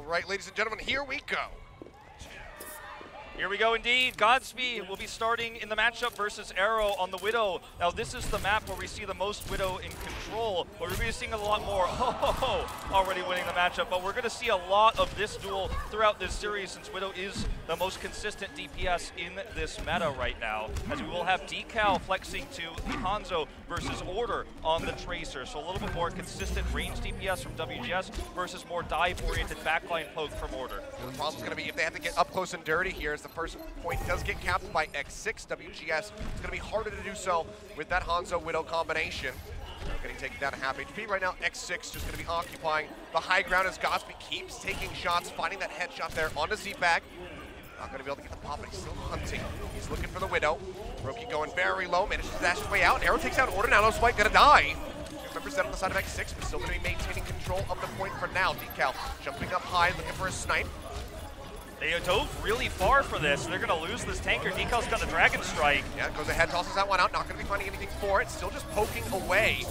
right, ladies and gentlemen, here we go. Here we go indeed. Godspeed will be starting in the matchup versus Arrow on the Widow. Now this is the map where we see the most Widow in control, but we're going to be seeing a lot more. Already winning the matchup, but we're going to see a lot of this duel throughout this series since Widow is the most consistent DPS in this meta right now, as we will have Decal flexing to the Hanzo versus Order on the Tracer. So a little bit more consistent range DPS from WGS versus more dive-oriented backline poke from Order. The problem's going to be if they have to get up close and dirty here, as the first point does get capped by X6. WGS is going to be harder to do so with that Hanzo-Widow combination. Getting taken down to half HP right now. X6 just going to be occupying the high ground as Godspeed keeps taking shots, finding that headshot there onto Z-Bag. Not going to be able to get the pop, but he's still hunting. He's looking for the Widow. Roki going very low, manages to dash his way out. Arrow takes out Order, now no spike, going to die. Members down on the side of X6, but still going to be maintaining control of the point for now. Decal jumping up high, looking for a snipe. They dove really far for this. They're going to lose this tanker. Decal's got the Dragon Strike. Yeah, goes ahead, tosses that one out. Not going to be finding anything for it. Still just poking away.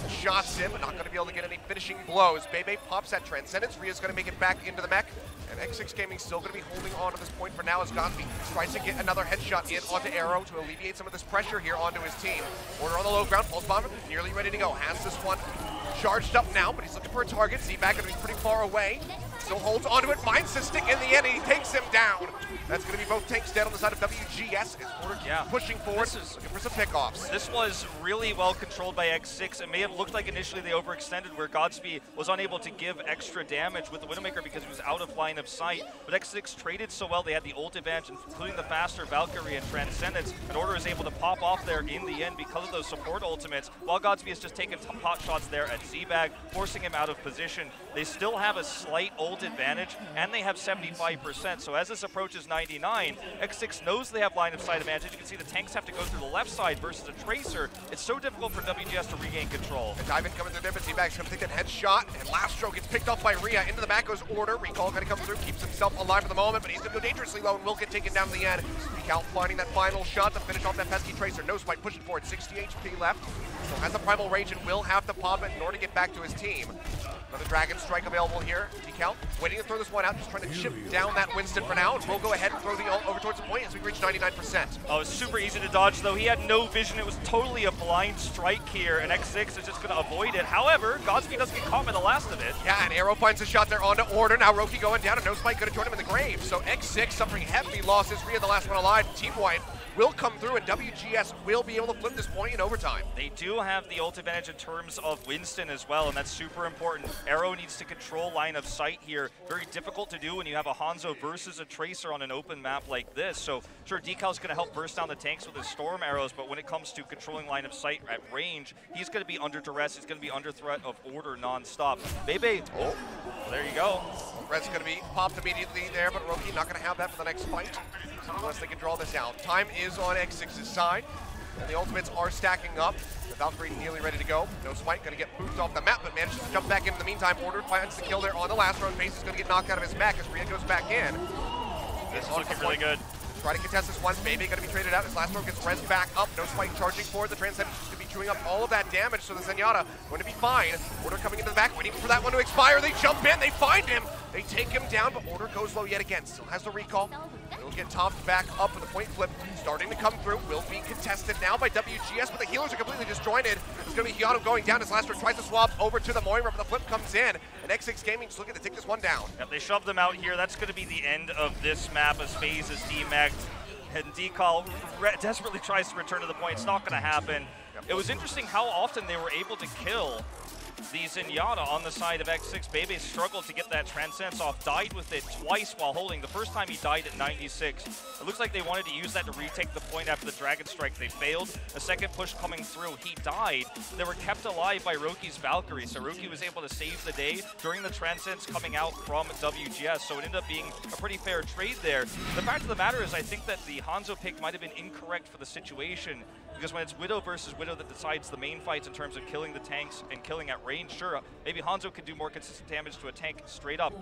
Shots in, but not going to be able to get any finishing blows. Bebe pops that Transcendence. Rhea's going to make it back into the mech. And X6-Gaming still going to be holding on to this point for now as Godspeed tries to get another headshot in onto Arrow to alleviate some of this pressure here onto his team. Order on the low ground. Pulse Bomber nearly ready to go. Has this one charged up now, but he's looking for a target. Z-Bag going to be pretty far away. Still holds onto it, finds the stick in the end, and he takes him down. That's going to be both tanks dead on the side of WGS as Order pushing forward, looking for some pickoffs. This was really well controlled by X6. It may have looked like initially they overextended where Godspeed was unable to give extra damage with the Widowmaker because he was out of line of sight. But X6 traded so well, they had the ult advantage, including the faster Valkyrie and Transcendence, and Order is able to pop off there in the end because of those support ultimates, while Godspeed has just taken pot shots there at Z-Bag, forcing him out of position. They still have a slight ult advantage, and they have 75%. So as this approaches 99, X6 knows they have line of sight advantage. You can see the tanks have to go through the left side versus a Tracer. It's so difficult for WGS to regain control. And Diamond coming through there, but Z-Bag's going to take that headshot, and last stroke gets picked off by Rhea. Into the back goes Order. Recall going to come through, keeps himself alive for the moment, but he's going to go dangerously low and will get taken down to the end. Decal finding that final shot to finish off that pesky Tracer. No spike, pushing forward, 60 HP left. So has a Primal Rage and will have to pop it in order to get back to his team. Another Dragon Strike available here. Decal waiting to throw this one out, just trying to chip down that Winston for now, and we'll go ahead and throw the ult over towards the point as we reach 99%. Oh, it's super easy to dodge, though. He had no vision. It was totally a blind strike here, and X6 is just going to avoid it. However, Godspeed doesn't get caught by the last of it. Yeah, and Arrow finds a shot there onto Order. Now Roki going down, and no spike going to join him in the grave. So X6 suffering heavy losses. Rhea the last one alive. Team White will come through, and WGS will be able to flip this point in overtime. They do have the ult advantage in terms of Winston as well, and that's super important. Arrow needs to control line of sight here. Very difficult to do when you have a Hanzo versus a Tracer on an open map like this. So sure, Decal's going to help burst down the tanks with his storm arrows, but when it comes to controlling line of sight at range, he's going to be under duress. He's going to be under threat of Order non-stop. Bebe, well, there you go. Red's going to be popped immediately there, but Roki not going to have that for the next fight unless they can draw this out. Time is on X6's side, and the ultimates are stacking up. The Valkyrie nearly ready to go. No spike, going to get booped off the map, but manages to jump back in the meantime. Order finds the kill there on the last round. Base is going to get knocked out of his mech as Rhea goes back in. This is looking really good. Try to contest this one. Bebe going to be traded out. His last round gets res back up. No spike charging forward. The Transcendence is going to be chewing up all of that damage, so the Zenyatta going to be fine. Order coming into the back, waiting for that one to expire. They jump in, they find him. They take him down, but Order goes low yet again. Still has the recall. It'll get topped back up with a point flip. Starting to come through. Will be contested now by WGS, but the healers are completely disjointed. It's going to be Hyano going down. His last one tries to swap over to the Moira, but the flip comes in. And X6-Gaming is looking to take this one down. Yep, they shoved them out here. That's going to be the end of this map as FaZe is demagged. And Decal desperately tries to return to the point. It's not going to happen. It was interesting how often they were able to kill the Zenyatta on the side of X6. Bebe struggled to get that Transcendence off, died with it twice while holding. The first time he died at 96. It looks like they wanted to use that to retake the point after the Dragon Strike. They failed. A second push coming through, he died. They were kept alive by Roki's Valkyrie, so Roki was able to save the day during the Transcendence coming out from WGS, so it ended up being a pretty fair trade there. The fact of the matter is I think that the Hanzo pick might have been incorrect for the situation, because when it's Widow versus Widow that decides the main fights in terms of killing the tanks and killing at range, sure, maybe Hanzo could do more consistent damage to a tank straight up,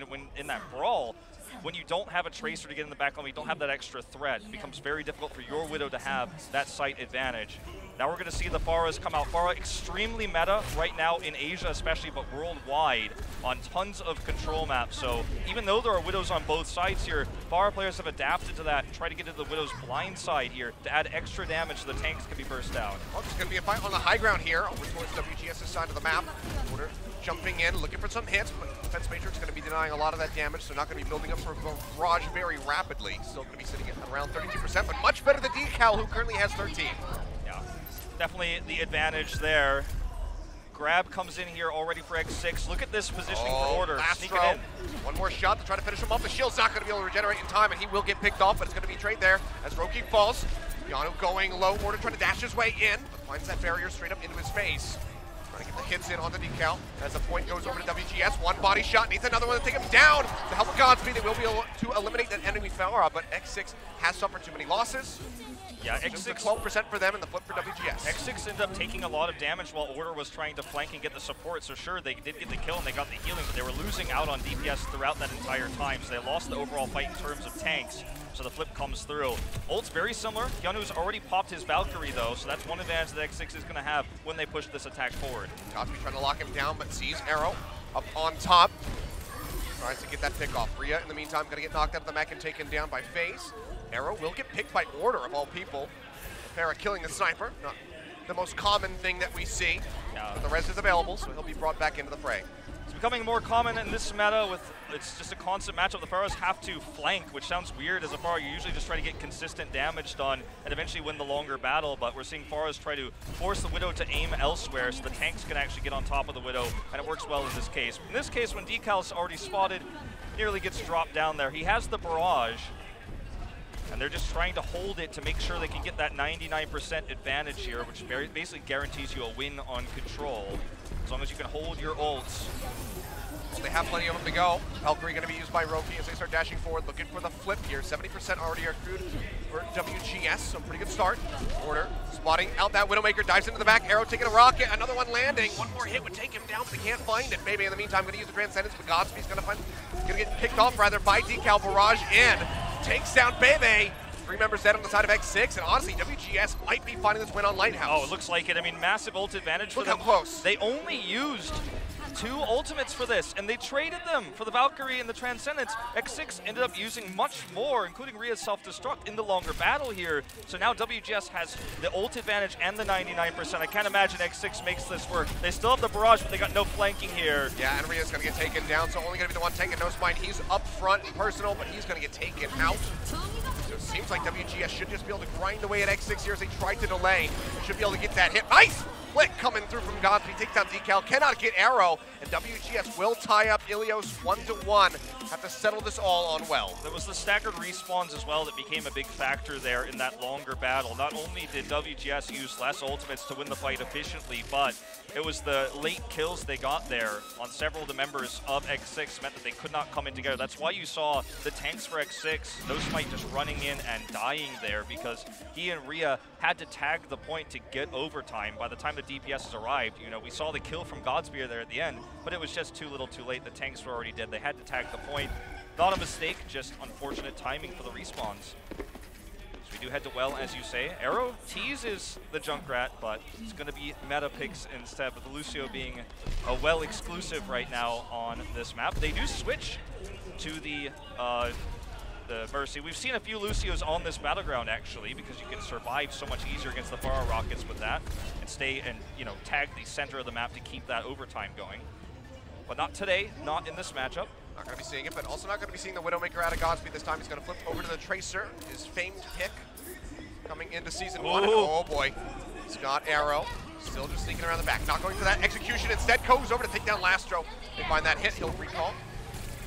when in that brawl. when you don't have a Tracer to get in the back line, you don't have that extra threat, it becomes very difficult for your Widow to have that site advantage. Now we're going to see the Pharahs come out. Pharah extremely meta right now in Asia especially, but worldwide on tons of control maps. So even though there are Widows on both sides here, Pharah players have adapted to that and try to get to the Widow's blind side here to add extra damage so the tanks can be burst down. Well, it's going to be a fight on the high ground here, over towards WGS's side of the map. Order jumping in, looking for some hits, but Defense Matrix going to be denying a lot of that damage, so not going to be building up for a barrage very rapidly. Still going to be sitting at around 32%, but much better than Decal, who currently has 13. Yeah, definitely the advantage there. Grab comes in here already for X6. Look at this positioning for Order. Sneak it in. One more shot to try to finish him off. The shield's not going to be able to regenerate in time, and he will get picked off, but it's going to be trade there as Roki falls. Yano going low. Order trying to dash his way in, but finds that barrier straight up into his face. Trying to get the hits in on the Decal as the point goes over to WGS. One body shot, needs another one to take him down. To help with Godspeed, they will be able to eliminate that enemy Pharah, but X6 has suffered too many losses. Yeah, X6 12% for them and the flip for WGS. X6 ended up taking a lot of damage while Order was trying to flank and get the support. So sure, they did get the kill and they got the healing, but they were losing out on DPS throughout that entire time. So they lost the overall fight in terms of tanks. So the flip comes through. Ult's very similar. Hyunwoo's already popped his Valkyrie though, so that's one advantage that X6 is going to have when they push this attack forward. Godspeed trying to lock him down, but sees Arrow up on top. Tries to get that pick off. Rhea, in the meantime, going to get knocked out of the mech and taken down by FaZe. Arrow will get picked by Order, of all people. Pharah killing the sniper, not the most common thing that we see, but the rest is available, so he'll be brought back into the fray. It's becoming more common in this meta with it's just a constant matchup. The Pharahs have to flank, which sounds weird as a Pharah. You usually just try to get consistent damage done and eventually win the longer battle, but we're seeing Pharahs try to force the Widow to aim elsewhere so the tanks can actually get on top of the Widow, and it works well in this case. In this case, when Decal's already spotted, nearly gets dropped down there. He has the barrage, and they're just trying to hold it to make sure they can get that 99% advantage here, which basically guarantees you a win on control, as long as you can hold your ults. Well, they have plenty of them to go. Valkyrie going to be used by Roki as they start dashing forward, looking for the flip here. 70% already accrued for WGS, so pretty good start. Order spotting out that Widowmaker, dives into the back, Arrow taking a rocket, another one landing. One more hit would take him down, but they can't find it. Maybe in the meantime, going to use the Transcendence, but Godspeed's going to get picked off rather by Decal. Barrage in, takes down Bebe. 3 members dead on the side of X6, and honestly, WGS might be finding this win on Lighthouse. Oh, it looks like it. I mean, massive ult advantage for them. Look how close. They only used 2 ultimates for this, and they traded them for the Valkyrie and the Transcendence. X6 ended up using much more, including Rhea's self-destruct, in the longer battle here. So now WGS has the ult advantage and the 99%. I can't imagine X6 makes this work. They still have the barrage, but they got no flanking here. Yeah, and Rhea's going to get taken down, so only going to be the one taking no spine. He's up front and personal, but he's going to get taken out. So it seems like WGS should just be able to grind away at X6 here as they tried to delay. Should be able to get that hit. Nice flick coming through from Godspeed. Takes down Decal. Cannot get Arrow. And WGS will tie up Achilios 1-1. Have to settle this all on well. There was the staggered respawns as well that became a big factor there in that longer battle. Not only did WGS use less ultimates to win the fight efficiently, but it was the late kills they got there on several of the members of X6 meant that they could not come in together. That's why you saw the tanks for X6, No Smite just running in and dying there because he and Rhea had to tag the point to get overtime. By the time the DPS arrived, you know, we saw the kill from Godspeed there at the end, but it was just too little too late. The tanks were already dead. They had to tag the point. Not a mistake, just unfortunate timing for the respawns. So we do head to well, as you say. Arrow teases the Junkrat, but it's going to be meta picks instead, with the Lucio being a well exclusive right now on this map. They do switch to the Mercy. We've seen a few Lucios on this battleground actually, because you can survive so much easier against the Pharah rockets with that, and stay and, you know, tag the center of the map to keep that overtime going. But not today, not in this matchup. Not going to be seeing it, but also not going to be seeing the Widowmaker out of Godspeed this time. He's going to flip over to the Tracer, his famed pick, coming into Season 1. Oh boy, he's got Arrow. Still just sneaking around the back. Not going for that execution. Instead, goes over to take down Lastro. They find that hit. He'll recall.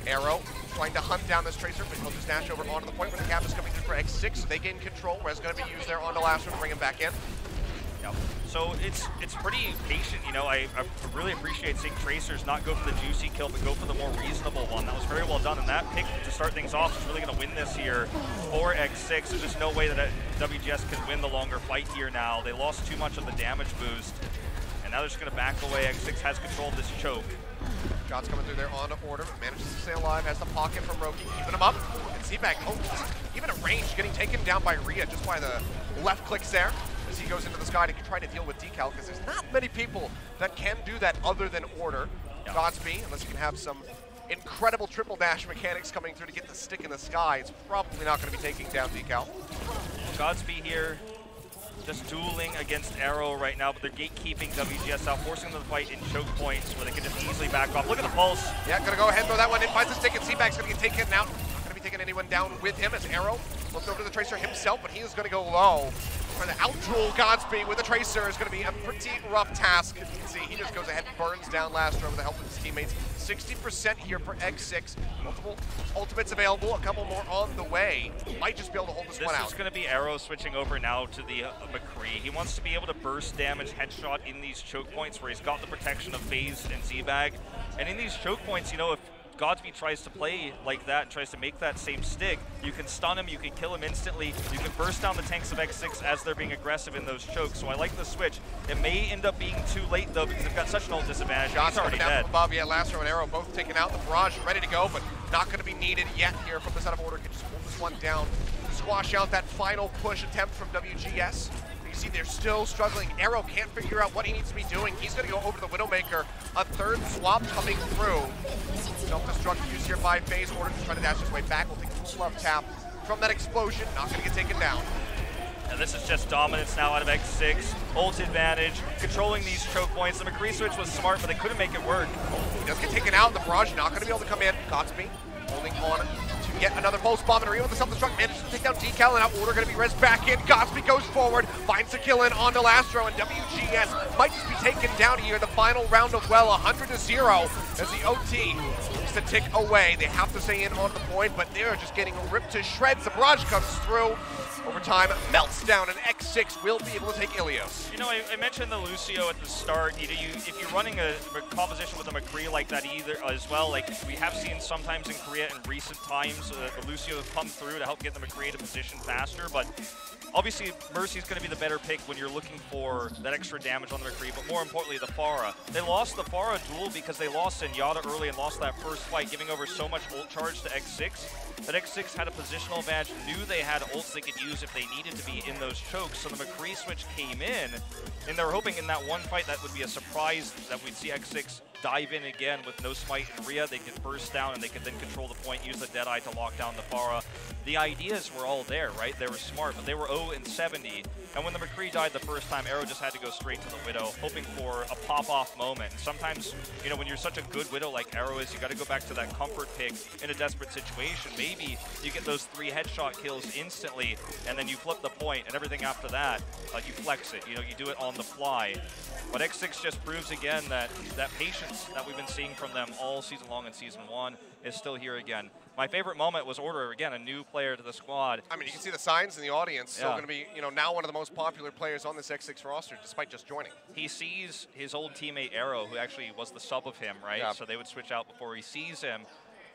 Arrow trying to hunt down this Tracer, but he'll just dash over onto the point where the cap is coming through for X6, so they gain control. Res going to be used there onto Lastro to bring him back in. Yep. So it's pretty patient, you know. I really appreciate seeing Tracers not go for the juicy kill, but go for the more reasonable one. That was very well done, and that pick to start things off is really going to win this here for X6. There's just no way that WGS can win the longer fight here now. They lost too much of the damage boost, and now they're just going to back away. X6 has control of this choke. Shots coming through there on order, manages to stay alive, has the pocket from Roki, keeping him up. And Seabag, even at range, getting taken down by Rhea just by the left clicks there as he goes into the sky to try to deal with Decal, because there's not many people that can do that other than order. Yeah. Godspeed, unless you can have some incredible triple dash mechanics coming through to get the stick in the sky, it's probably not going to be taking down Decal. Godspeed here. Just dueling against Arrow right now, but they're gatekeeping WGS out, forcing them to fight in choke points where they can just easily back off. Look at the pulse. Yeah, gonna go ahead and throw that one in, finds the stick, and Seabag's gonna get taken out. Not gonna be taking anyone down with him as Arrow looks over to the Tracer himself, but he is gonna go low. Trying to out-duel Godspeed with the Tracer is gonna be a pretty rough task. As you can see, he just goes ahead and burns down Lastro with the help of his teammates. 60% here for X6. Multiple ultimates available, a couple more on the way. Might just be able to hold this one out. This is going to be Arrow switching over now to the McCree. He wants to be able to burst damage headshot in these choke points where he's got the protection of FaZe and Z-Bag. And in these choke points, you know, if Godspeed tries to play like that and tries to make that same stick, you can stun him, you can kill him instantly, you can burst down the tanks of X6 as they're being aggressive in those chokes. So I like the switch. It may end up being too late though because they've got such an ult disadvantage. Shots he's already coming down dead. from above. Yeah, Lastro and Arrow both taken out. The barrage ready to go, but not going to be needed yet here from this out of order. Can just hold this one down to squash out that final push attempt from WGS. You see they're still struggling. Arrow can't figure out what he needs to be doing. He's going to go over to the Widowmaker. A third swap coming through. Self-destruct use here by FaZe. Order to try to dash his way back. We'll take a full left tap from that explosion. Not going to get taken down. And this is just dominance now out of X6. Ult advantage, controlling these choke points. The McCree switch was smart, but they couldn't make it work. He does get taken out. The barrage not going to be able to come in. Godspeed holding on to get another pulse bomb, and Rio with the self-destruct manages to take down Decal, and out order going to be res back in. Godspeed goes forward, finds the kill in onto Lastro, and WGS might just be taken down here. The final round of well, 100-0 as the OT looks to tick away. They have to stay in on the point, but they're just getting ripped to shreds. The barrage comes through. Overtime melts down, and X6 will be able to take Achilios. You know, I mentioned the Lucio at the start. If you're running a composition with a McCree like that either as well, like we have seen sometimes in Korea in recent times, the Lucio come through to help get the McCree into position faster, but obviously Mercy's going to be the better pick when you're looking for that extra damage on the McCree, but more importantly, the Pharah. They lost the Pharah duel because they lost Zenyatta early and lost that first fight, giving over so much ult charge to X6. That X6 had a positional advantage, knew they had ults they could use if they needed to be in those chokes, so the McCree switch came in, and they were hoping in that one fight that would be a surprise that we'd see X6 dive in again with no smite and Rhea. They could burst down and they could then control the point, use the Deadeye to lock down the Pharah. The ideas were all there, right? They were smart, but they were 0-70. And when the McCree died the first time, Arrow just had to go straight to the Widow, hoping for a pop-off moment. And sometimes, you know, when you're such a good Widow like Arrow is, you got to go back to that comfort pick in a desperate situation. Maybe you get those 3 headshot kills instantly, and then you flip the point, and everything after that, you flex it. You know, you do it on the fly. But X6 just proves again that that patience that we've been seeing from them all season long in Season 1 is still here again. My favorite moment was Order, again, a new player to the squad. I mean, you can see the signs in the audience. Still going to be, you know, now one of the most popular players on this X6 roster, despite just joining. He sees his old teammate Arrow, who actually was the sub of him, right? Yeah. So they would switch out before he sees him.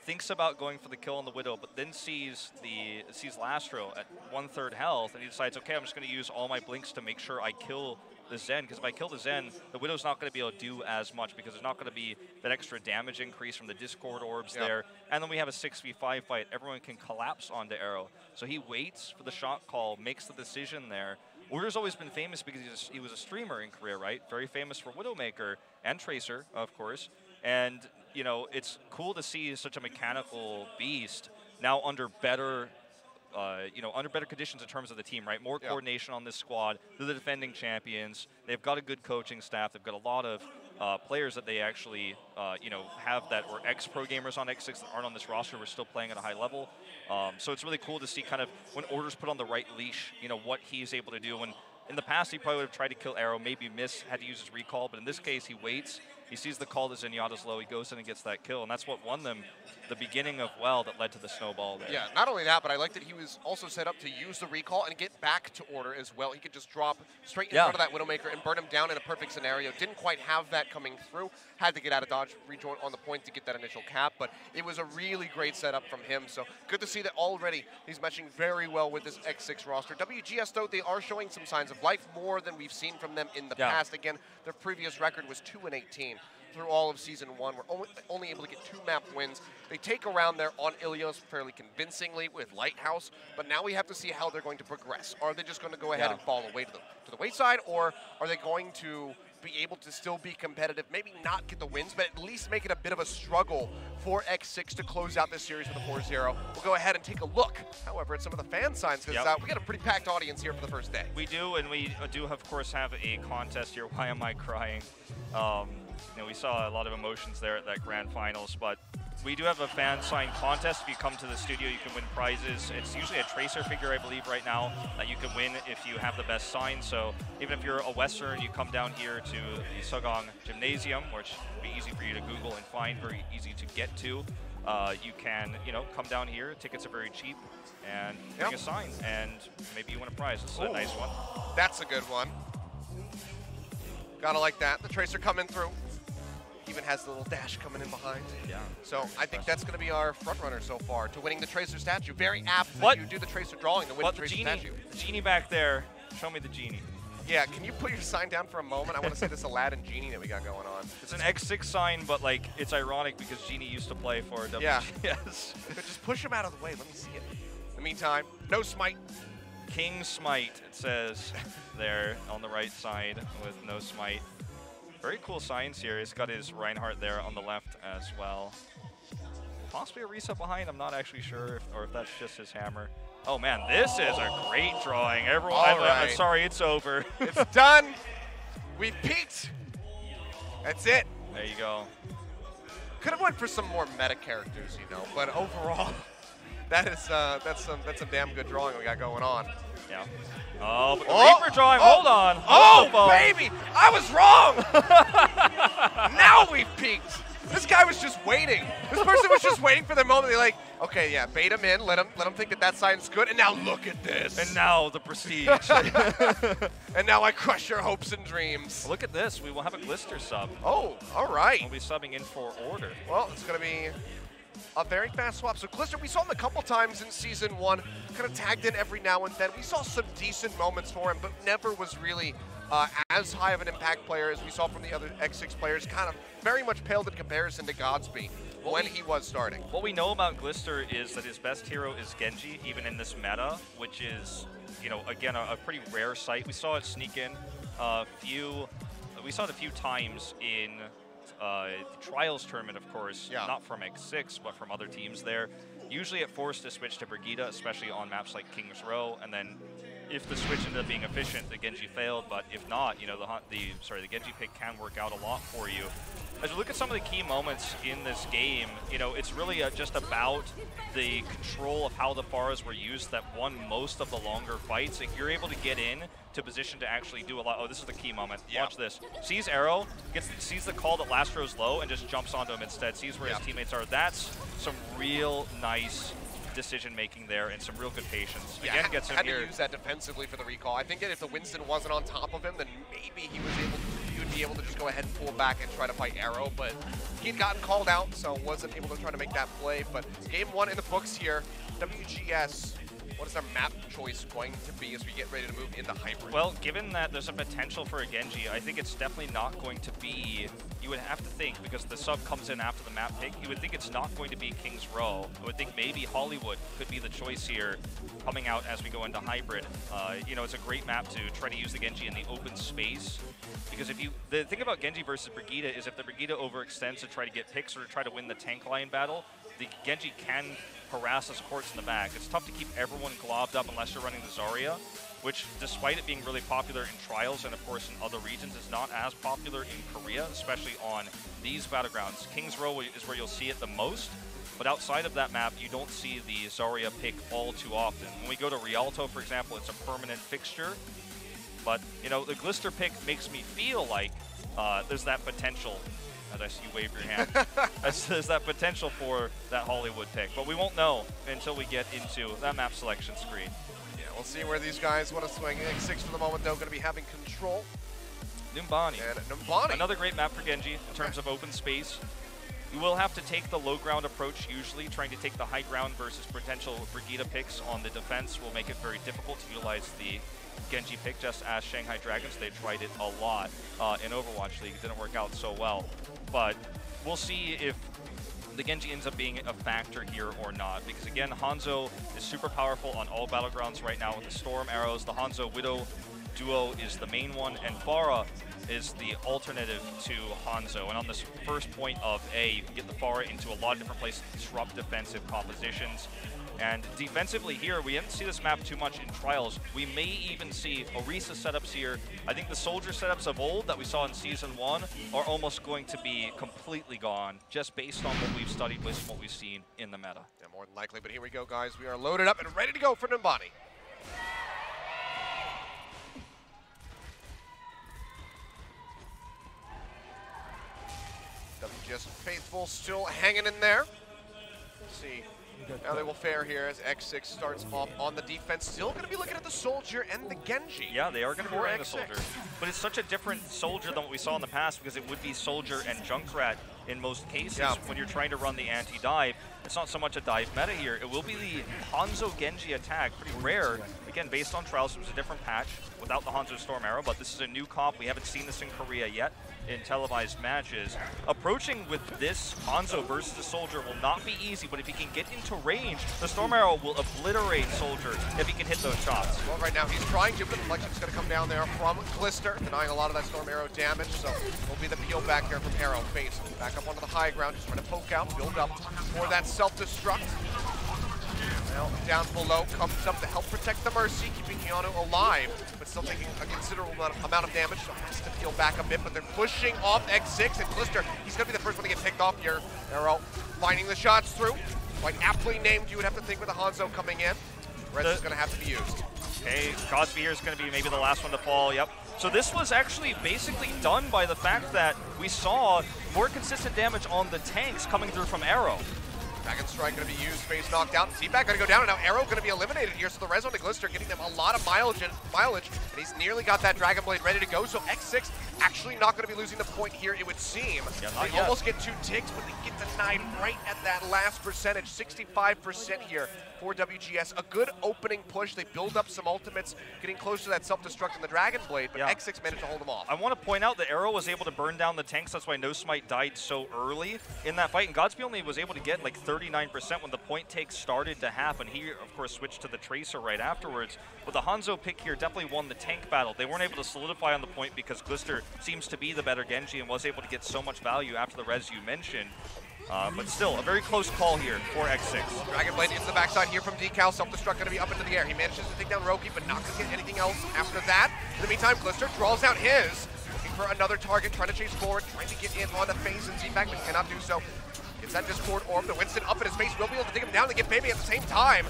Thinks about going for the kill on the Widow, but then sees Lastro at 1/3 health, and he decides, okay, I'm just going to use all my blinks to make sure I kill the Zen, because if I kill the Zen, the Widow's not going to be able to do as much because there's not going to be that extra damage increase from the Discord orbs there. And then we have a 6v5 fight. Everyone can collapse onto Arrow. So he waits for the shot call, makes the decision there. Order's always been famous because he was a streamer in Korea, right? Very famous for Widowmaker and Tracer, of course. And, you know, it's cool to see such a mechanical beast now under better under better conditions in terms of the team, right? More coordination on this squad. They're the defending champions. They've got a good coaching staff. They've got a lot of players that they actually, have that were ex-pro gamers on X6 that aren't on this roster. We're still playing at a high level. So it's really cool to see kind of when Order's put on the right leash, you know, what he's able to do. When in the past, he probably would have tried to kill Arrow, maybe miss, had to use his recall. But in this case, he waits. He sees the call to Zenyatta's low. He goes in and gets that kill. And that's what won them the beginning of well that led to the snowball there. Yeah, not only that, but I like that he was also set up to use the recall and get back to Order as well. He could just drop straight in front of that Widowmaker and burn him down in a perfect scenario. Didn't quite have that coming through. Had to get out of dodge, rejoin on the point to get that initial cap. But it was a really great setup from him. So good to see that already he's meshing very well with this X6 roster. WGS, though, they are showing some signs of life, more than we've seen from them in the past. Again, their previous record was 2-18. through all of Season 1. We're only able to get 2 map wins. They take around there on Achilios fairly convincingly with Lighthouse, but now we have to see how they're going to progress. Are they just going to go ahead and fall away to the wayside, or are they going to be able to still be competitive, maybe not get the wins, but at least make it a bit of a struggle for X6 to close out this series with a 4-0. We'll go ahead and take a look, however, at some of the fan signs, because we got a pretty packed audience here for the first day. We do, and we do, of course, have a contest here. Why am I crying? You know, we saw a lot of emotions there at that grand finals, but we do have a fan sign contest. If you come to the studio, you can win prizes. It's usually a Tracer figure, I believe, right now, that you can win if you have the best sign. So even if you're a Western, you come down here to the Sogong Gymnasium, which will be easy for you to Google and find, very easy to get to. You can, you know, come down here. Tickets are very cheap, and bring a sign, and maybe you win a prize. This is a nice one. That's a good one. Gotta like that. The Tracer coming through. Even has the little dash coming in behind. Yeah. So I think that's going to be our front runner so far to winning the Tracer statue. Very apt that you do the Tracer drawing to win the Tracer statue. The genie back there. Show me the genie. Yeah, can you put your sign down for a moment? I want to see this Aladdin genie that we got going on. It's an X6 sign, but like it's ironic because Genie used to play for OWC. Yeah. But just push him out of the way. Let me see it. In the meantime, no smite. King Smite, it says there on the right side with no smite. Very cool signs here. He's got his Reinhardt there on the left as well. Possibly a reset behind. I'm not actually sure if that's just his hammer. Oh man, this is a great drawing. Everyone, I'm sorry, it's over. It's done. We've peaked. That's it. There you go. Could have went for some more meta characters, you know, but overall, that's some damn good drawing we got going on. Yeah. Oh, but the Reaper drawing. Hold on. Oh, baby, I was wrong. Now we've peaked. This guy was just waiting. This person was just waiting for the moment. They're like, okay, yeah, bait him in, let him think that that sign's good, and now look at this. And now the prestige. And now I crush your hopes and dreams. Look at this. We will have a Glister sub. Oh, all right. We'll be subbing in for Order. Well, it's going to be a very fast swap. So Glister, we saw him a couple times in Season 1, kind of tagged in every now and then. We saw some decent moments for him, but never was really as high of an impact player as we saw from the other X6 players. Kind of very much paled in comparison to Godsby when he was starting. What we know about Glister is that his best hero is Genji, even in this meta, which is, you know, again, a pretty rare sight. We saw it sneak in we saw it a few times in the Trials tournament, of course, not from X6, but from other teams there. Usually it forced to switch to Brigitte, especially on maps like King's Row, and then if the switch ended up being efficient, the Genji failed, but if not, you know, the Genji pick can work out a lot for you. As we look at some of the key moments in this game, you know, it's really just about the control of how the Pharahs were used that won most of the longer fights. If you're able to get in to position to actually do a lot. Oh, this is the key moment. Watch this. Sees Arrow, sees the call that Lastro's low, and just jumps onto him instead. Sees where his teammates are. That's some real nice decision-making there and some real good patience. Again, gets in here. Had to use that defensively for the recall. I think that if the Winston wasn't on top of him, then maybe he would be able to just go ahead and pull back and try to fight Arrow, but he'd gotten called out, so wasn't able to try to make that play. But game 1 in the books here. WGS, what is our map choice going to be as we get ready to move into Hybrid? Well, given that there's a potential for a Genji, I think it's definitely not going to be, you would have to think, because the sub comes in after the map pick, you would think it's not going to be King's Row. I would think maybe Hollywood could be the choice here coming out as we go into Hybrid. You know, it's a great map to try to use the Genji in the open space. Because the thing about Genji versus Brigitte is if the Brigitte overextends to try to get picks or to try to win the tank line battle, the Genji can harass the supports in the back. It's tough to keep everyone globbed up unless you're running the Zarya, which, despite it being really popular in Trials and, of course, in other regions, is not as popular in Korea, especially on these battlegrounds. King's Row is where you'll see it the most, but outside of that map, you don't see the Zarya pick all too often. When we go to Rialto, for example, it's a permanent fixture, but, you know, the Glister pick makes me feel like there's that potential. As I see you wave your hand. There's that potential for that Hollywood pick, but we won't know until we get into that map selection screen. Yeah, we'll see where these guys want to swing. X6 for the moment, though, going to be having control. Numbani. And Numbani. Another great map for Genji in terms of open space. You will have to take the low ground approach usually. Trying to take the high ground versus potential Brigitte picks on the defense will make it very difficult to utilize the Genji pick, just as Shanghai Dragons. They tried it a lot in Overwatch League. It didn't work out so well. But we'll see if the Genji ends up being a factor here or not, because again, Hanzo is super powerful on all battlegrounds right now with the Storm arrows. The Hanzo Widow duo is the main one, and Pharah is the alternative to Hanzo. And on this first point of A, you can get the Pharah into a lot of different places, disrupt defensive compositions. And defensively here, we didn't see this map too much in Trials. We may even see Orisa setups here. I think the Soldier setups of old that we saw in Season 1 are almost going to be completely gone, just based on what we've studied with what we've seen in the meta. Yeah, more than likely, but here we go, guys. We are loaded up and ready to go for Numbani. WGS Faithful still hanging in there. Let's see how they will fare here as X6 starts off on the defense. Still going to be looking at the Soldier and the Genji. Yeah, they are going to be running the Soldier. But it's such a different Soldier than what we saw in the past, because it would be Soldier and Junkrat in most cases when you're trying to run the anti-dive. It's not so much a dive meta here. It will be the Hanzo Genji attack, pretty rare. Again, based on Trials, it was a different patch without the Hanzo Storm Arrow, but this is a new comp. We haven't seen this in Korea yet in televised matches. Approaching with this Hanzo versus the Soldier will not be easy, but if he can get into range, the Storm Arrow will obliterate Soldier if he can hit those shots. Well, right now he's trying to, but the deflection's going to come down there from Glister, denying a lot of that Storm Arrow damage, so will be the peel back there from Arrow. Face back up onto the high ground, just trying to poke out, build up for that self-destruct. Now down below comes up to help protect the Mercy, keeping Keanu alive, but still taking a considerable amount of damage, so has to peel back a bit, but they're pushing off X6, and Glister, he's going to be the first one to get picked off here. Arrow finding the shots through, quite aptly named, you would have to think, with the Hanzo coming in. Rest is going to have to be used. Okay, Godsby here is going to be maybe the last one to fall, yep. So this was actually basically done by the fact that we saw more consistent damage on the tanks coming through from Arrow. Dragon Strike going to be used, Face knocked out, Z-Back going to go down, and now Arrow going to be eliminated here, so the res on the Glister getting them a lot of mileage, and he's nearly got that Dragon Blade ready to go, so X6 actually not going to be losing the point here, it would seem. Yeah, they almost get 2 ticks, but they get denied right at that last percentage, 65% here for WGS. A good opening push, they build up some ultimates, getting close to that self-destruct in the Dragon Blade, but X6 managed to hold them off. I want to point out that Arrow was able to burn down the tanks, that's why No Smite died so early in that fight, and Godsby only was able to get like 39% when the point take started to happen. He, of course, switched to the Tracer right afterwards, but the Hanzo pick here definitely won the tank battle. They weren't able to solidify on the point because Glister seems to be the better Genji and was able to get so much value after the res you mentioned. But still, a very close call here for X6. Dragon Blade into the backside here from Decal. Self-destruct going to be up into the air. He manages to take down Roki, but not going to get anything else after that. In the meantime, Glister draws out his. Looking for another target, trying to chase forward, trying to get in on the face, and Z-Back, but cannot do so. Gets that Discord Orb. The Winston up in his face will be able to take him down and get Baby at the same time.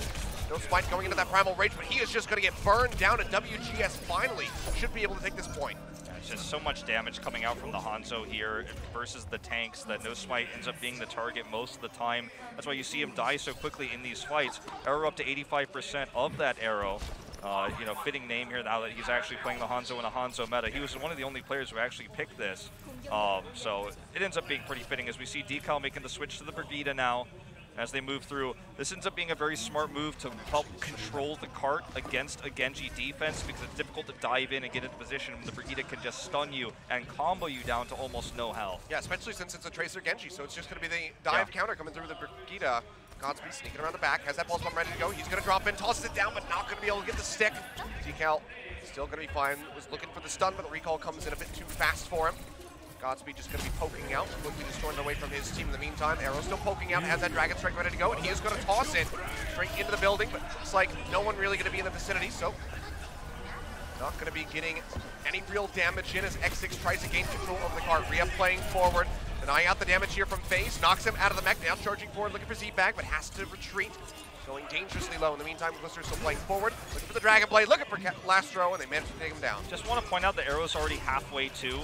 No Smite going into that Primal Rage, but he is just going to get burned down, and WGS finally should be able to take this point. It's just so much damage coming out from the Hanzo here versus the tanks that No Smite ends up being the target most of the time. That's why you see him die so quickly in these fights. Arrow up to 85% of that Arrow. You know, fitting name here now that he's actually playing the Hanzo in a Hanzo meta. He was one of the only players who actually picked this. So it ends up being pretty fitting as we see Decal making the switch to the Brigitte now. As they move through, this ends up being a very smart move to help control the cart against a Genji defense, because it's difficult to dive in and get into position when the Brigitte can just stun you and combo you down to almost no health. Yeah, especially since it's a Tracer Genji, so it's just going to be the dive counter coming through the Brigitte. Godsby sneaking around the back, has that pulse bomb ready to go. He's going to drop in, tosses it down, but not going to be able to get the stick. Decal still going to be fine. Was looking for the stun, but the recall comes in a bit too fast for him. Godsby just going to be poking out, quickly destroying away from his team in the meantime. Arrow still poking out, has that Dragon Strike ready to go, and he is going to toss it straight into the building, but looks like no one really going to be in the vicinity, so not going to be getting any real damage in as X6 tries to gain control over the cart. Rhea playing forward, denying out the damage here from FaZe, knocks him out of the mech, now charging forward, looking for Z-Bag, but has to retreat. Going dangerously low. In the meantime, Glister's still playing forward, looking for the Dragon Blade, looking for last throw, and they managed to take him down. Just want to point out that Arrow's already halfway to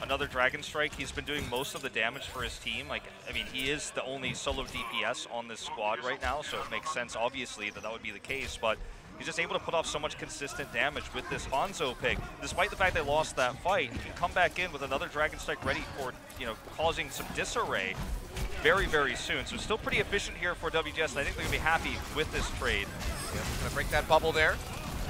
another Dragon Strike. He's been doing most of the damage for his team. Like, I mean, he is the only solo DPS on this squad right now, so it makes sense, obviously, that that would be the case, but he's just able to put off so much consistent damage with this Hanzo pick. Despite the fact they lost that fight, he can come back in with another Dragon Strike ready for, you know, causing some disarray. very, very soon. So still pretty efficient here for WGS, and I think they're going to be happy with this trade. Yeah, gonna break that bubble there.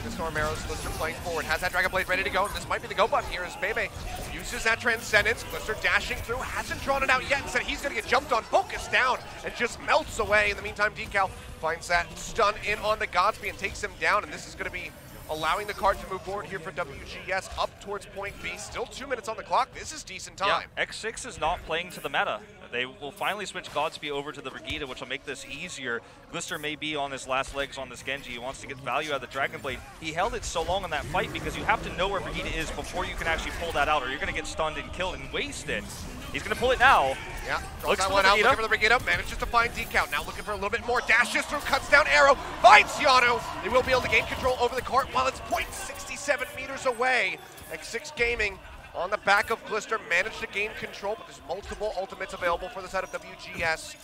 The Storm Arrows, Glister playing forward, has that Dragon Blade ready to go. This might be the go button here as Bebe uses that Transcendence. Glister dashing through, hasn't drawn it out yet. Instead, he's gonna get jumped on, focused down, and just melts away. In the meantime, Decal finds that stun in on the Godspeed and takes him down, and this is gonna be allowing the card to move forward here for WGS up towards point B. Still 2 minutes on the clock. This is decent time. Yeah, X6 is not playing to the meta. They will finally switch Godspeed over to the Brigida, which will make this easier. Glister may be on his last legs on this Genji. He wants to get value out of the Dragon Blade. He held it so long in that fight because you have to know where Brigida is before you can actually pull that out, or you're going to get stunned and killed and waste it. He's going to pull it now. Yeah, draws that one out, looking for the Brigida, manages to find Decal. Now looking for a little bit more, dashes through, cuts down Arrow, finds Yano. They will be able to gain control over the cart while it's 0.67 meters away. X6-Gaming on the back of Glister managed to gain control, but there's multiple ultimates available for the side of WGS,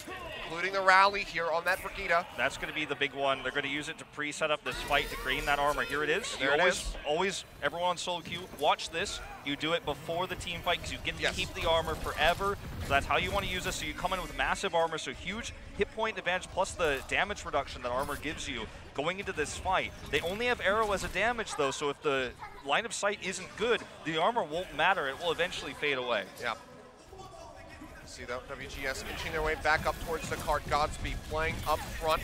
including the rally here on that Brigida. That's going to be the big one. They're going to use it to pre-set up this fight to gain that armor. Here it is. There it is. Always, everyone on solo queue, watch this. You do it before the team fight because you get to keep the armor forever. So that's how you want to use this. So you come in with massive armor, so huge hit point advantage plus the damage reduction that armor gives you going into this fight. They only have arrow as a damage though, so if the line of sight isn't good, the armor won't matter. It will eventually fade away. Yeah. See though, WGS inching their way back up towards the cart. Godspeed playing up front.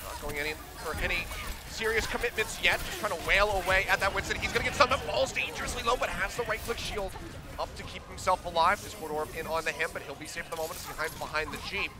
Not going for any serious commitments yet. Just trying to wail away at that Winston. He's going to get stunned up, falls dangerously low, but has the right-click shield up to keep himself alive. Discord Orb in on the him, but he'll be safe for the moment as he hides behind the Jeep.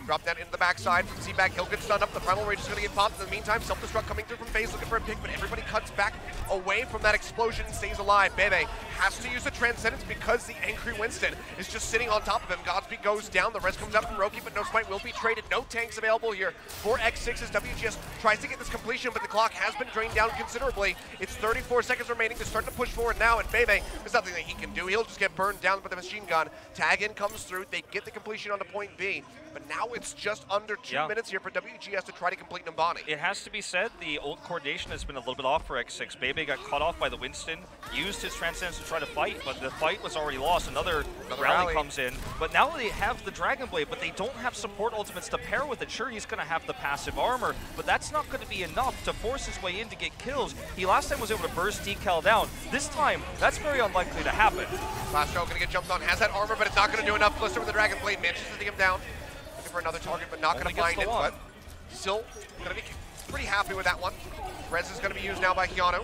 Drop that into the backside from Z-Bag. He'll get stunned up. The Primal Rage is going to get popped. In the meantime, Self-Destruct coming through from FaZe looking for a pick, but everybody cuts back away from that explosion and stays alive. Bebe has to use the Transcendence because the angry Winston is just sitting on top of him. Godspeed goes down. The rest comes out from Roki, but no smite will be traded. No tanks available here for X6 as WGS tries to get this completion, but the clock has been drained down considerably. It's 34 seconds remaining. They're starting to push forward now, and Bebe, there's nothing that he can do. He'll just get burned down by the machine gun. Tag in comes through. They get the completion onto point B. But now it's just under 2 minutes here for WGS to try to complete Nambani. It has to be said, the old coordination has been a little bit off for X6. Bebe got caught off by the Winston, used his Transcendence to try to fight, but the fight was already lost. Another rally comes in. But now they have the Dragon Blade, but they don't have support ultimates to pair with it. Sure, he's going to have the passive armor, but that's not going to be enough to force his way in to get kills. He last time was able to burst Decal down. This time, that's very unlikely to happen. Last going to get jumped on, has that armor, but it's not going to do enough. Glister with the Dragon Blade manages to take him down. For another target, but not going to find it, but still going to be pretty happy with that one. Rez is going to be used now by Hyano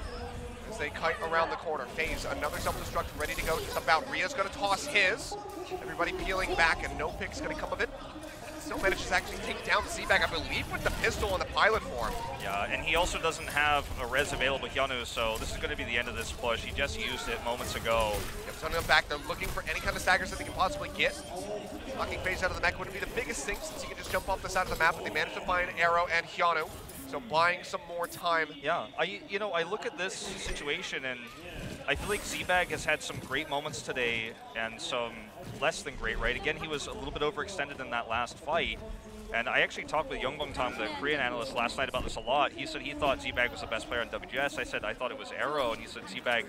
as they kite around the corner. FaZe, another self-destruct ready to go just about. Ria's going to toss his. Everybody peeling back, and no pick's going to come of it. Still manages to actually take down the Z-Bag, I believe, with the pistol in the pilot form. Yeah, and he also doesn't have a res available, Hyanu, so this is going to be the end of this push. He just used it moments ago. Yep, sending them back. They're looking for any kind of staggers that they can possibly get. Knocking FaZe out of the mech wouldn't be the biggest thing since he can just jump off the side of the map, but they managed to find Arrow and Hyanu. So buying some more time. Yeah, I look at this situation and I feel like Z-Bag has had some great moments today and some less than great, right? Again, he was a little bit overextended in that last fight. And I actually talked with Youngbong Tom, the Korean analyst, last night about this a lot. He said he thought Z-Bag was the best player on WGS. I said I thought it was Arrow, and he said Z-Bag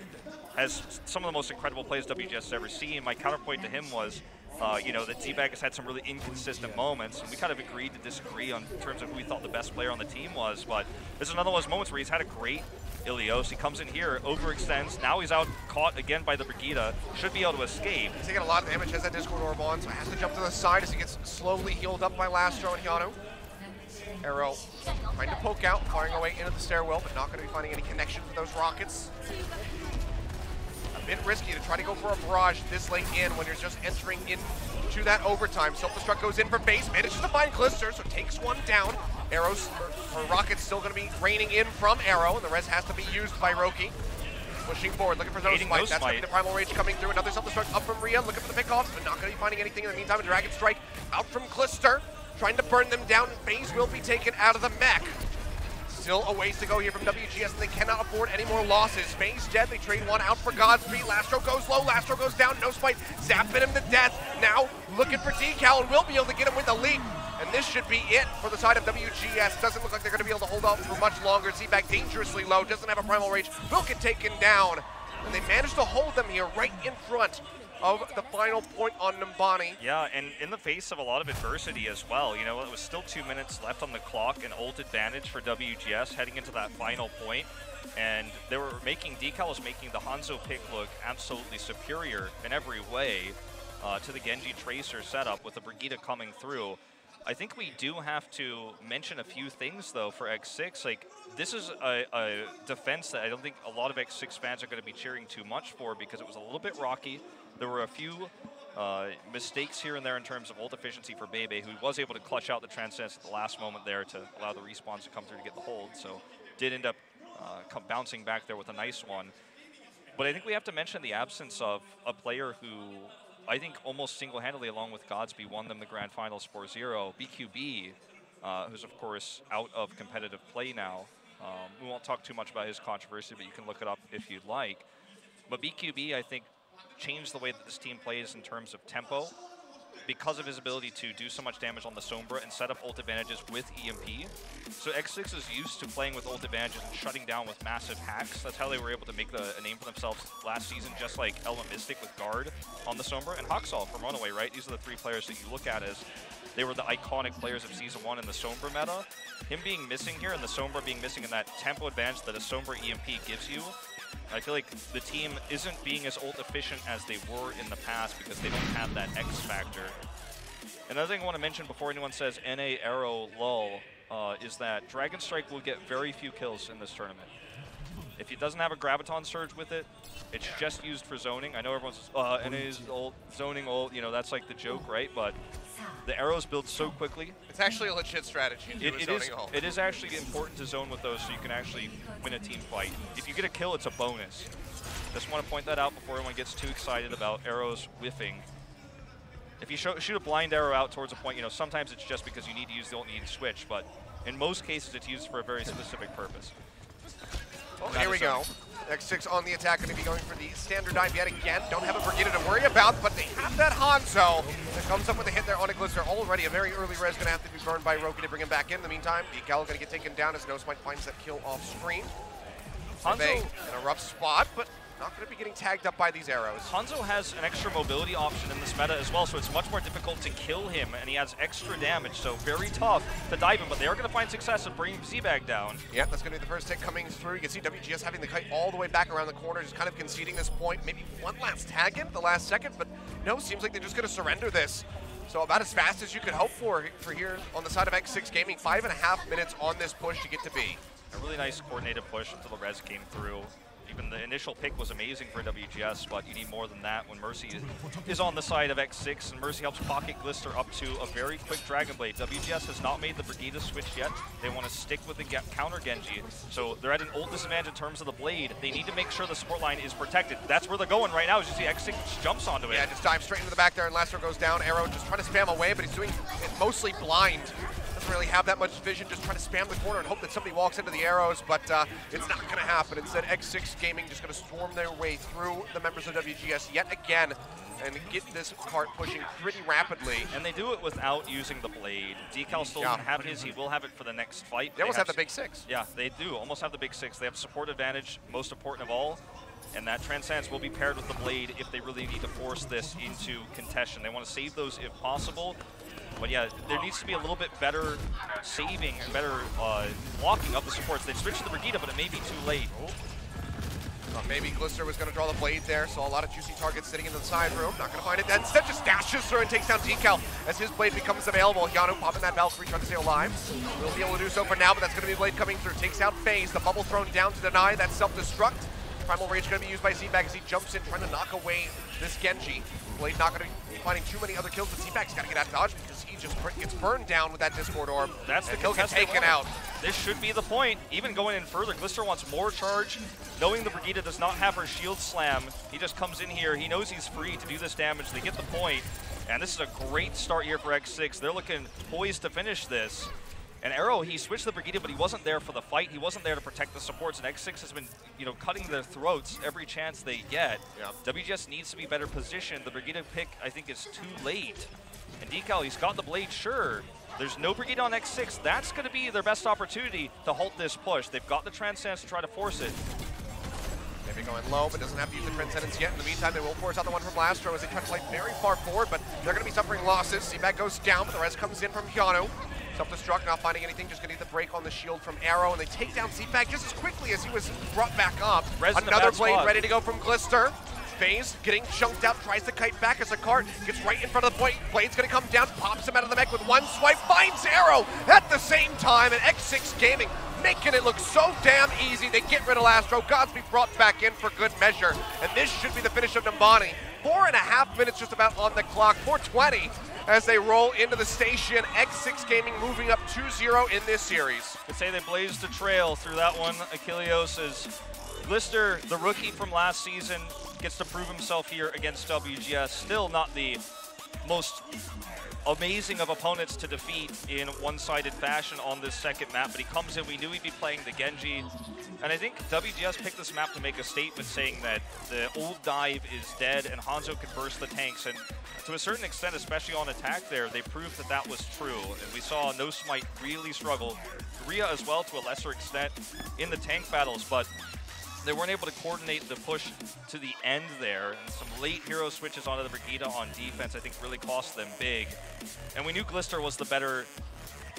has some of the most incredible plays WGS has ever seen. My counterpoint to him was, that Z-Bag has had some really inconsistent moments, and we kind of agreed to disagree on terms of who we thought the best player on the team was. But this is another one of those moments where he's had a great Achilios. He comes in here, overextends. Now he's out caught again by the Brigida. Should be able to escape. He's taking a lot of damage, has that Discord Orb on, so has to jump to the side as he gets slowly healed up by Lastro and Hyano. Arrow trying to poke out, firing away into the stairwell, but not going to be finding any connection to those rockets. A bit risky to try to go for a barrage this late in when you're just entering into that overtime. Self-destruct goes in for FaZe, manages to find Glister, so takes one down. Arrows, or Rocket's still going to be raining in from Arrow, and the rest has to be used by Roki. Pushing forward, looking for Zone Smite. That's going to be the Primal Rage coming through. Another Self-Destruct up from Rhea, looking for the pickoffs, but not going to be finding anything in the meantime. A Dragon Strike out from Glister, trying to burn them down. FaZe will be taken out of the mech. Still a ways to go here from WGS, and they cannot afford any more losses. FaZe dead, they trade one out for Godspeed. Lastro goes low, Lastro goes down, no spite. Zapping him to death. Now looking for Decal, and will be able to get him with a leap. And this should be it for the side of WGS. Doesn't look like they're going to be able to hold out for much longer. Z-Bag dangerously low, doesn't have a Primal Rage, will get taken down. And they managed to hold them here right in front of the final point on Numbani. Yeah, and in the face of a lot of adversity as well. You know, it was still 2 minutes left on the clock, an ult advantage for WGS heading into that final point. And they were making, Decal was making the Hanzo pick look absolutely superior in every way to the Genji Tracer setup with the Brigitte coming through. I think we do have to mention a few things, though, for X6. Like, this is a defense that I don't think a lot of X6 fans are going to be cheering too much for because it was a little bit rocky. There were a few mistakes here and there in terms of ult efficiency for Bebe, who was able to clutch out the Transcendence at the last moment there to allow the respawns to come through to get the hold. So did end up bouncing back there with a nice one. But I think we have to mention the absence of a player who I think almost single-handedly, along with Godsby, won them the Grand Finals 4-0. BQB, who's of course out of competitive play now. We won't talk too much about his controversy, but you can look it up if you'd like. But BQB, I think, changed the way that this team plays in terms of tempo because of his ability to do so much damage on the Sombra and set up ult advantages with EMP. So X6 is used to playing with ult advantages and shutting down with massive hacks. That's how they were able to make a name for themselves last season, just like Element Mystic with Guard on the Sombra and Haksal from Runaway, right? These are the three players that you look at as they were the iconic players of Season 1 in the Sombra meta. Him being missing here and the Sombra being missing in that tempo advantage that a Sombra EMP gives you, I feel like the team isn't being as ult efficient as they were in the past because they don't have that X factor. Another thing I want to mention before anyone says NA Arrow lull is that Dragon Strike will get very few kills in this tournament. If it doesn't have a Graviton Surge with it, it's just used for zoning. I know everyone's NA's ult, zoning ult, you know, that's like the joke, right? But the arrows build so quickly. It's actually a legit strategy to do a zoning ult. It is actually important to zone with those so you can actually win a team fight. If you get a kill, it's a bonus. Just want to point that out before everyone gets too excited about arrows whiffing. If you shoot a blind arrow out towards a point, you know, sometimes it's just because you need to use the ult and you need to switch, but in most cases it's used for a very specific purpose. Oh, here we go. X6 on the attack, going to be going for the standard dive yet again. Don't have a Brigitte to worry about, but they have that Hanzo that comes up with a hit there on a Glister. Already a very early res going to have to be burned by Roki to bring him back in. In the meantime, Decal going to get taken down as Nosmite finds that kill off screen. Hanzo in a rough spot, but not going to be getting tagged up by these arrows. Hanzo has an extra mobility option in this meta as well, so it's much more difficult to kill him, and he has extra damage, so very tough to dive him, but they are going to find success of bringing Z-Bag down. Yeah, that's going to be the first hit coming through. You can see WGS having the kite all the way back around the corner, just kind of conceding this point. Maybe one last tag in the last second, but no, seems like they're just going to surrender this. So about as fast as you could hope for here on the side of X6 Gaming. 5.5 minutes on this push to get to B. A really nice coordinated push until the res came through. Even the initial pick was amazing for WGS, but you need more than that when Mercy is on the side of X6, and Mercy helps pocket Glister up to a very quick Dragon Blade. WGS has not made the Brigitte switch yet. They want to stick with the counter Genji, so they're at an ult disadvantage in terms of the Blade. They need to make sure the support line is protected. That's where they're going right now, as you see X6 jumps onto it. Yeah, just dives straight into the back there, and Laster goes down. Arrow just trying to spam away, but he's doing it mostly blind. Doesn't really have that much vision, just trying to spam the corner and hope that somebody walks into the arrows, but it's not going to happen. Instead, X6 Gaming just going to storm their way through the members of WGS yet again and get this cart pushing pretty rapidly. And they do it without using the Blade. Decal still doesn't have his. He will have it for the next fight. They almost have the big six. Yeah, they do almost have the big six. They have support advantage, most important of all. And that Transcendence will be paired with the Blade if they really need to force this into contention. They want to save those if possible. But yeah, there needs to be a little bit better saving and better blocking of the supports. They've switched to the Brigitte, but it may be too late. Maybe Glister was going to draw the Blade there, so a lot of juicy targets sitting in the side room. Not going to find it. Instead, just dashes through and takes down Decal as his Blade becomes available. Yano popping that Valkyrie, trying to stay alive. Will be able to do so for now, but that's going to be Blade coming through. Takes out FaZe. The bubble thrown down to deny that self-destruct. Primal Rage going to be used by Z-Bag as he jumps in, trying to knock away this Genji. Blade not going to be finding too many other kills, but Z-Bag's got to get out of dodge because he just gets burned down with that Discord Orb. That's the kill gets taken out. This should be the point. Even going in further, Glister wants more charge. Knowing the Brigitte does not have her shield slam, he just comes in here. He knows he's free to do this damage. They get the point, and this is a great start here for X6. They're looking poised to finish this. And Arrow, he switched the Brigitte, but he wasn't there for the fight. He wasn't there to protect the supports, and X6 has been, you know, cutting their throats every chance they get. Yeah. WGS needs to be better positioned. The Brigitte pick, I think, is too late. And Decal, he's got the Blade, sure. There's no Brigitte on X6. That's going to be their best opportunity to halt this push. They've got the Transcendence to try to force it. Maybe going low, but doesn't have to use the Transcendence yet. In the meantime, they will force out the one from Lastro as they try to play very far forward, but they're going to be suffering losses. Seabag goes down, but the rest comes in from Keanu. Self-destruct, not finding anything, just going to get the break on the shield from Arrow, and they take down Seabag just as quickly as he was brought back up. Another blade ready to go from Glister. FaZe getting chunked out, tries to kite back as a cart gets right in front of the point. Blade's gonna come down, pops him out of the mech with one swipe, finds Arrow at the same time, and X6-Gaming making it look so damn easy. They get rid of Lastro, Godsby brought back in for good measure, and this should be the finish of Nambani. 4.5 minutes just about on the clock, 4:20 as they roll into the station. X6-Gaming moving up 2-0 in this series. Could say they blazed a trail through that one. Achilios is Glister, the rookie from last season, gets to prove himself here against WGS. Still not the most amazing of opponents to defeat in one-sided fashion on this second map, but he comes in, we knew he'd be playing the Genji, and I think WGS picked this map to make a statement saying that the old dive is dead and Hanzo can burst the tanks, and to a certain extent, especially on attack there, they proved that that was true, and we saw No Smite really struggle, Rhea as well to a lesser extent in the tank battles, but they weren't able to coordinate the push to the end there. And some late hero switches onto the Brigida on defense, I think, really cost them big. And we knew Glister was the better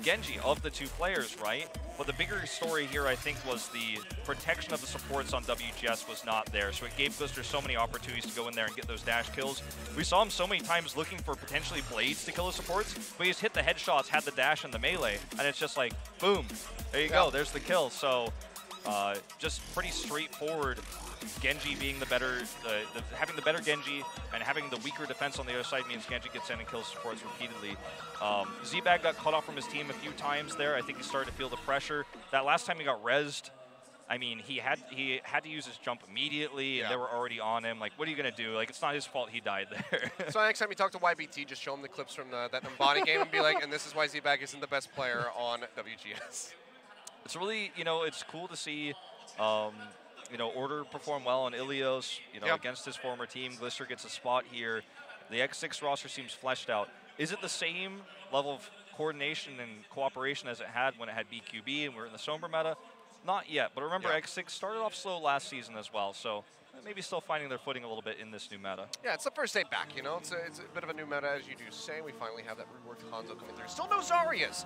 Genji of the two players, right? But the bigger story here, I think, was the protection of the supports on WGS was not there. So it gave Glister so many opportunities to go in there and get those dash kills. We saw him so many times looking for potentially blades to kill the supports, but he just hit the headshots, had the dash and the melee, and it's just like, boom, there you go, there's the kill. So just pretty straightforward. Genji being the better, having the better Genji and having the weaker defense on the other side means Genji gets in and kills supports repeatedly. Z-Bag got cut off from his team a few times there. I think he started to feel the pressure. That last time he got rezzed, I mean, he had to use his jump immediately, and they were already on him. Like, what are you going to do? Like, it's not his fault he died there. So next time you talk to YBT, just show him the clips from that Nambani game and be like, and this is why Z-Bag isn't the best player on WGS. It's really, you know, it's cool to see, you know, Order perform well on Ilios, you know, against his former team. Glister gets a spot here. The X6 roster seems fleshed out. Is it the same level of coordination and cooperation as it had when it had BQB and we're in the Sombra meta? Not yet, but remember X6 started off slow last season as well, so maybe still finding their footing a little bit in this new meta. Yeah, it's the first day back, you know? It's a bit of a new meta, as you do say. We finally have that reworked Hanzo coming through. Still no Zaryas.